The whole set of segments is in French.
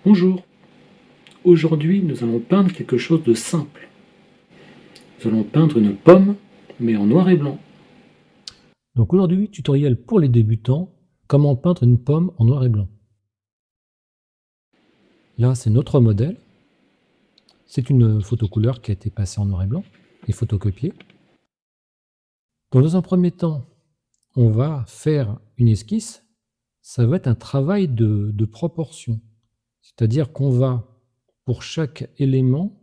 Bonjour, aujourd'hui nous allons peindre quelque chose de simple. Nous allons peindre une pomme, mais en noir et blanc. Donc aujourd'hui, tutoriel pour les débutants, comment peindre une pomme en noir et blanc. Là, c'est notre modèle. C'est une photocouleur qui a été passée en noir et blanc et photocopiée. Donc dans un premier temps, on va faire une esquisse. Ça va être un travail de proportion. C'est-à-dire qu'on va, pour chaque élément,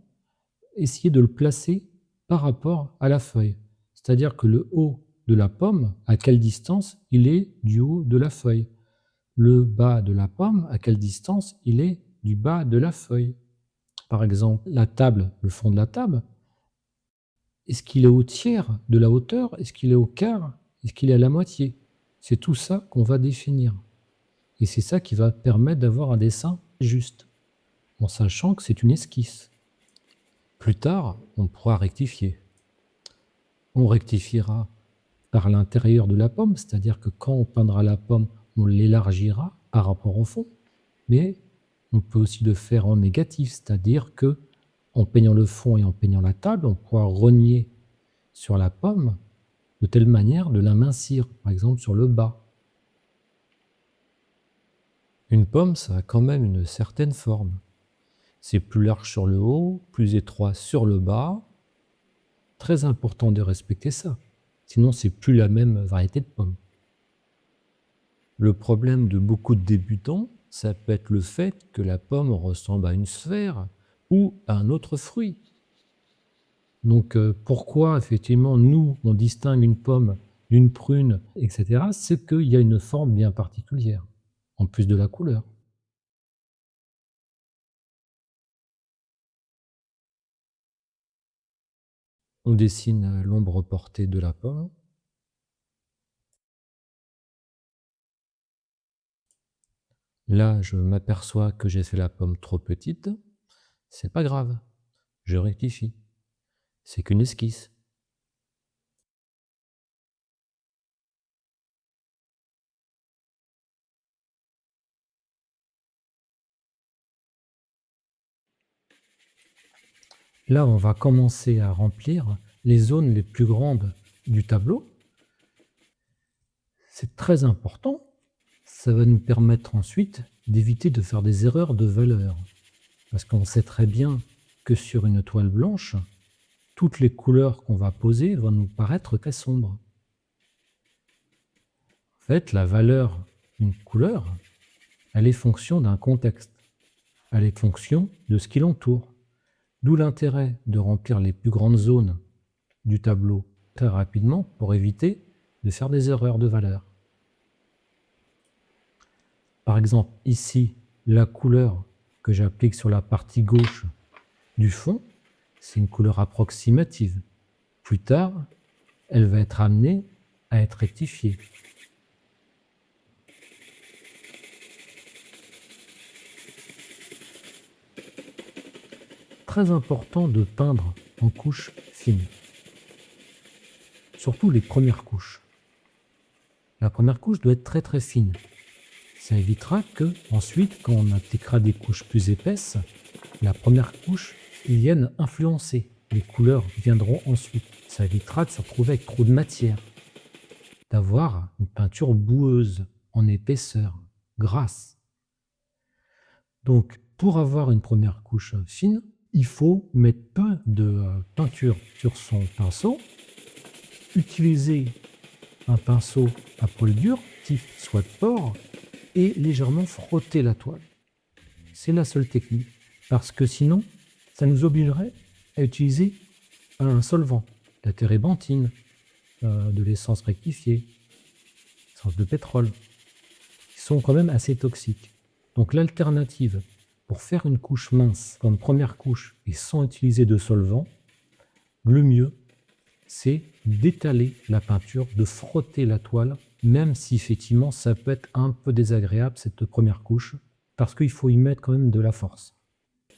essayer de le placer par rapport à la feuille. C'est-à-dire que le haut de la pomme, à quelle distance il est du haut de la feuille. Le bas de la pomme, à quelle distance il est du bas de la feuille. Par exemple, la table, le fond de la table, est-ce qu'il est au tiers de la hauteur? Est-ce qu'il est au quart? Est-ce qu'il est à la moitié? C'est tout ça qu'on va définir. Et c'est ça qui va permettre d'avoir un dessin juste, en sachant que c'est une esquisse. Plus tard, on pourra rectifier. On rectifiera par l'intérieur de la pomme, c'est-à-dire que quand on peindra la pomme, on l'élargira par rapport au fond, mais on peut aussi le faire en négatif, c'est-à-dire que en peignant le fond et en peignant la table, on pourra rogner sur la pomme de telle manière de l'amincir, par exemple sur le bas. Une pomme, ça a quand même une certaine forme. C'est plus large sur le haut, plus étroit sur le bas. Très important de respecter ça, sinon c'est plus la même variété de pomme. Le problème de beaucoup de débutants, ça peut être le fait que la pomme ressemble à une sphère ou à un autre fruit. Donc pourquoi effectivement nous, on distingue une pomme d'une prune, etc. C'est qu'il y a une forme bien particulière, en plus de la couleur. On dessine l'ombre portée de la pomme. Là, je m'aperçois que j'ai fait la pomme trop petite. C'est pas grave, je rectifie. C'est qu'une esquisse. Là, on va commencer à remplir les zones les plus grandes du tableau. C'est très important. Ça va nous permettre ensuite d'éviter de faire des erreurs de valeur. Parce qu'on sait très bien que sur une toile blanche, toutes les couleurs qu'on va poser vont nous paraître très sombres. En fait, la valeur d'une couleur, elle est fonction d'un contexte. Elle est fonction de ce qui l'entoure. D'où l'intérêt de remplir les plus grandes zones du tableau très rapidement pour éviter de faire des erreurs de valeur. Par exemple, ici, la couleur que j'applique sur la partie gauche du fond, c'est une couleur approximative. Plus tard, elle va être amenée à être rectifiée. Très important de peindre en couches fines. Surtout les premières couches. La première couche doit être très très fine. Ça évitera que, ensuite, quand on appliquera des couches plus épaisses, la première couche vienne influencer. Les couleurs viendront ensuite. Ça évitera de se retrouver avec trop de matière, d'avoir une peinture boueuse, en épaisseur, grasse. Donc, pour avoir une première couche fine, il faut mettre peu de peinture sur son pinceau, utiliser un pinceau à poil dur, type soit de porc, et légèrement frotter la toile. C'est la seule technique, parce que sinon, ça nous obligerait à utiliser un solvant, la térébenthine, de l'essence rectifiée, l'essence de pétrole, qui sont quand même assez toxiques. Donc l'alternative pour faire une couche mince comme première couche et sans utiliser de solvant, le mieux, c'est d'étaler la peinture, de frotter la toile, même si effectivement ça peut être un peu désagréable cette première couche, parce qu'il faut y mettre quand même de la force.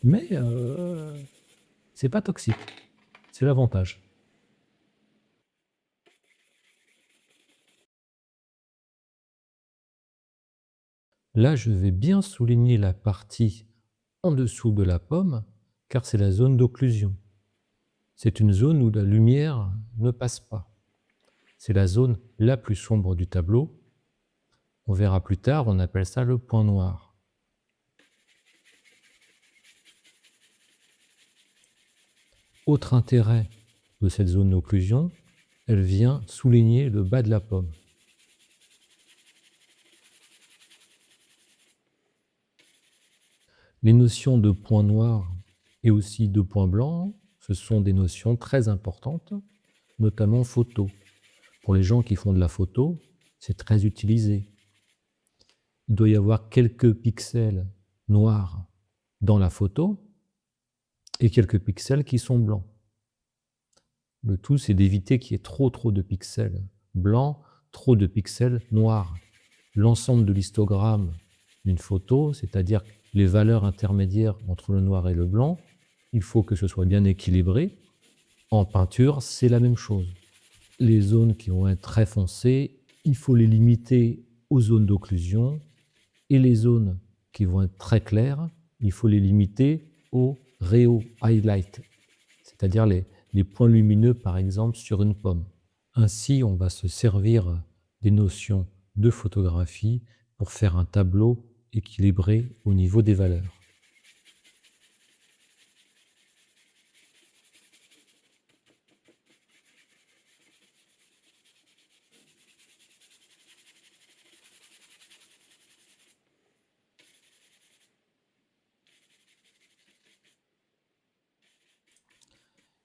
Mais c'est pas toxique, c'est l'avantage. Là, je vais bien souligner la partie en dessous de la pomme, car c'est la zone d'occlusion. C'est une zone où la lumière ne passe pas. C'est la zone la plus sombre du tableau. On verra plus tard, on appelle ça le point noir. Autre intérêt de cette zone d'occlusion, elle vient souligner le bas de la pomme. Les notions de point noir et aussi de point blanc, ce sont des notions très importantes, notamment photo. Pour les gens qui font de la photo, c'est très utilisé. Il doit y avoir quelques pixels noirs dans la photo et quelques pixels qui sont blancs. Le tout, c'est d'éviter qu'il y ait trop de pixels blancs, trop de pixels noirs. L'ensemble de l'histogramme d'une photo, c'est-à-dire les valeurs intermédiaires entre le noir et le blanc, il faut que ce soit bien équilibré. En peinture, c'est la même chose. Les zones qui vont être très foncées, il faut les limiter aux zones d'occlusion, et les zones qui vont être très claires, il faut les limiter aux réaux highlights, c'est-à-dire les points lumineux, par exemple, sur une pomme. Ainsi, on va se servir des notions de photographie pour faire un tableau équilibré au niveau des valeurs.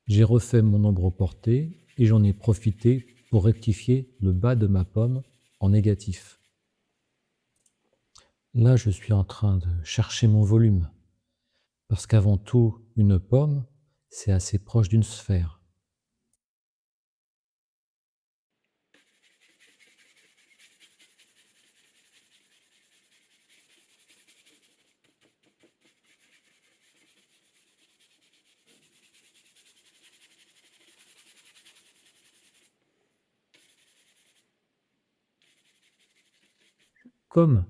J'ai refait mon ombre portée et j'en ai profité pour rectifier le bas de ma pomme en négatif. Là, je suis en train de chercher mon volume, parce qu'avant tout, une pomme, c'est assez proche d'une sphère. Comme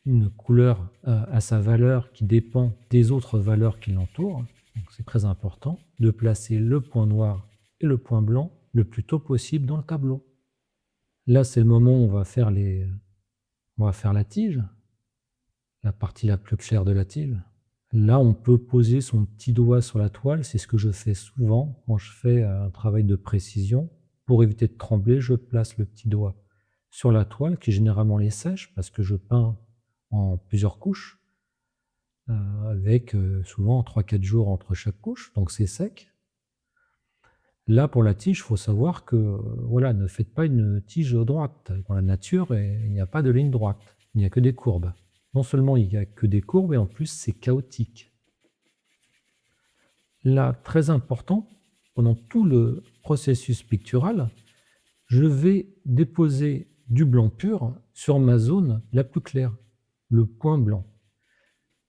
une couleur a sa valeur qui dépend des autres valeurs qui l'entourent, donc c'est très important de placer le point noir et le point blanc le plus tôt possible dans le tableau. Là, c'est le moment où on va faire la tige, la partie la plus claire de la tige. Là, on peut poser son petit doigt sur la toile, c'est ce que je fais souvent quand je fais un travail de précision. Pour éviter de trembler, je place le petit doigt sur la toile, qui généralement les sèche, parce que je peins en plusieurs couches, avec souvent 3-4 jours entre chaque couche, donc c'est sec. Là, pour la tige, il faut savoir que voilà, ne faites pas une tige droite. Dans la nature, il n'y a pas de ligne droite, il n'y a que des courbes. Non seulement il n'y a que des courbes, et en plus c'est chaotique. Là, très important, pendant tout le processus pictural, je vais déposer du blanc pur sur ma zone la plus claire, le point blanc.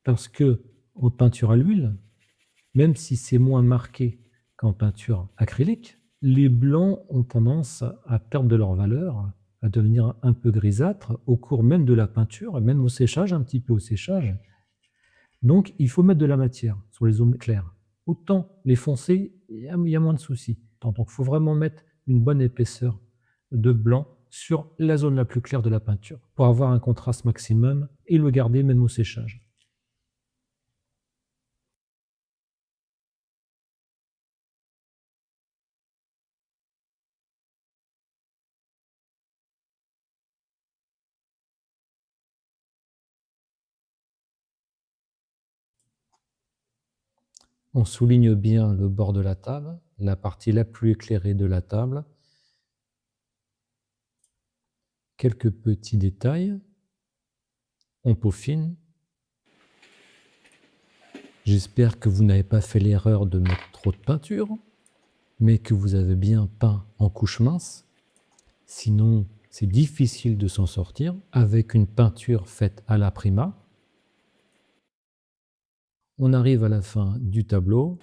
Parce que en peinture à l'huile, même si c'est moins marqué qu'en peinture acrylique, les blancs ont tendance à perdre de leur valeur, à devenir un peu grisâtres au cours même de la peinture, et même au séchage, un petit peu au séchage. Donc il faut mettre de la matière sur les zones claires. Autant les foncés, il y a moins de soucis. Donc il faut vraiment mettre une bonne épaisseur de blanc sur la zone la plus claire de la peinture pour avoir un contraste maximum et le garder même au séchage. On souligne bien le bord de la table, la partie la plus éclairée de la table. Quelques petits détails. On peaufine. J'espère que vous n'avez pas fait l'erreur de mettre trop de peinture, mais que vous avez bien peint en couche mince. Sinon, c'est difficile de s'en sortir avec une peinture faite à la prima. On arrive à la fin du tableau.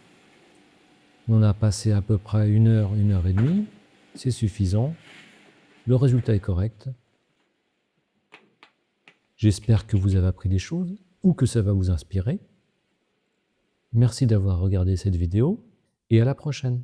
On a passé à peu près 1 heure, 1 heure et demie. C'est suffisant. Le résultat est correct. J'espère que vous avez appris des choses ou que ça va vous inspirer. Merci d'avoir regardé cette vidéo et à la prochaine.